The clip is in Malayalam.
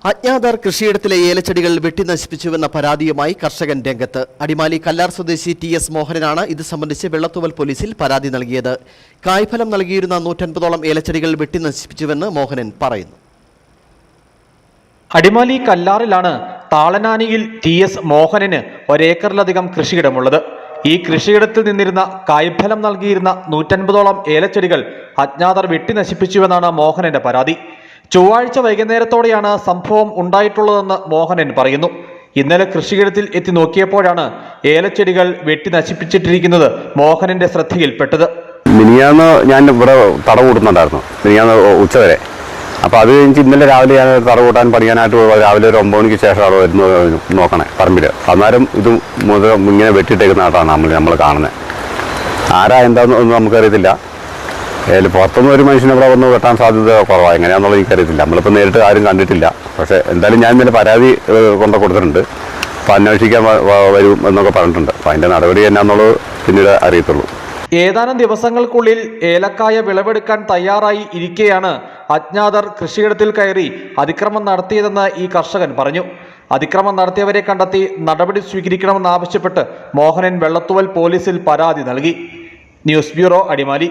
അജ്ഞാതർ കൃഷിയിടത്തിലെ ഏലച്ചെടികൾ വെട്ടിനശിപ്പിച്ചുവെന്ന പരാതിയുമായി കർഷകൻ രംഗത്ത്. അടിമാലി കല്ലാർ സ്വദേശി ടി.എസ്. മോഹനനാണ് ഇത് സംബന്ധിച്ച് വെള്ളത്തൂവൽ പോലീസിൽ പരാതി നൽകിയത്. കായ്ഫലം നൽകിയിരുന്ന 150ഓളം ഏലച്ചെടികൾ വെട്ടിനശിപ്പിച്ചുവെന്ന് മോഹനൻ പറയുന്നു. അടിമാലി കല്ലാറിലാണ് താളനാനിയിൽ ടി.എസ്. മോഹനന് ഒരേക്കറിലധികം കൃഷിയിടമുള്ളത്. ഈ കൃഷിയിടത്തിൽ നിന്നിരുന്ന കായ്ഫലം നൽകിയിരുന്ന 150ഓളം ഏലച്ചെടികൾ അജ്ഞാതർ വെട്ടിനശിപ്പിച്ചുവെന്നാണ് മോഹനന്റെ പരാതി. ചൊവ്വാഴ്ച വൈകുന്നേരത്തോടെയാണ് സംഭവം ഉണ്ടായിട്ടുള്ളതെന്ന് മോഹനൻ പറയുന്നു. ഇന്നലെ കൃഷിയിടത്തിൽ എത്തി നോക്കിയപ്പോഴാണ് ഏലച്ചെടികൾ വെട്ടി നശിപ്പിച്ചിട്ടിരിക്കുന്നത് മോഹനന്റെ ശ്രദ്ധയിൽപ്പെട്ടത്. മിനിയാന്ന് ഞാൻ ഇവിടെ തട കൂട്ടുന്നുണ്ടായിരുന്നു, മിനിയാന്ന് ഉച്ചവരെ. അപ്പോൾ അത് കഴിഞ്ഞ് ഇന്നലെ രാവിലെ ഞാൻ തട കൂട്ടാൻ പഠിക്കാനായിട്ട് രാവിലെ ഒരു 9 മണിക്ക് ശേഷമാണ് വരുന്നത് നോക്കണേ പറമ്പിൽ. അന്നേരം ഇത് മുതൽ ഇങ്ങനെ വെട്ടിയിട്ടേക്കുന്നതായിട്ടാണ് നമ്മൾ കാണുന്നത്. ആരാ എന്താണെന്ന് നമുക്കറിയത്തില്ല. പുറത്തുനിന്ന് ഒരു മനുഷ്യനെ ഇവിടെ വന്ന് വെട്ടാൻ സാധ്യത കുറവാണ്. എങ്ങനെയാണെന്നുള്ളത് എനിക്കറിയത്തില്ല. നമ്മളിപ്പോൾ നേരിട്ട് ആരും കണ്ടിട്ടില്ല. പക്ഷേ എന്തായാലും ഞാൻ ഇന്നലെ പരാതി കൊടുത്തിട്ടുണ്ട്. അപ്പോൾ അന്വേഷിക്കാൻ വരും എന്നൊക്കെ പറഞ്ഞിട്ടുണ്ട്. അപ്പോൾ അതിൻ്റെ നടപടി എന്നാന്നുള്ളത് പിന്നീട് അറിയത്തുള്ളൂ. ഏതാനും ദിവസങ്ങൾക്കുള്ളിൽ ഏലക്കായ വിളവെടുക്കാൻ തയ്യാറായി ഇരിക്കെയാണ് അജ്ഞാതർ കൃഷിയിടത്തിൽ കയറി അതിക്രമം നടത്തിയതെന്ന് ഈ കർഷകൻ പറഞ്ഞു. അതിക്രമം നടത്തിയവരെ കണ്ടെത്തി നടപടി സ്വീകരിക്കണമെന്നാവശ്യപ്പെട്ട് മോഹനൻ വെള്ളത്തൂവൽ പോലീസിൽ പരാതി നൽകി. News bureau, Adimali.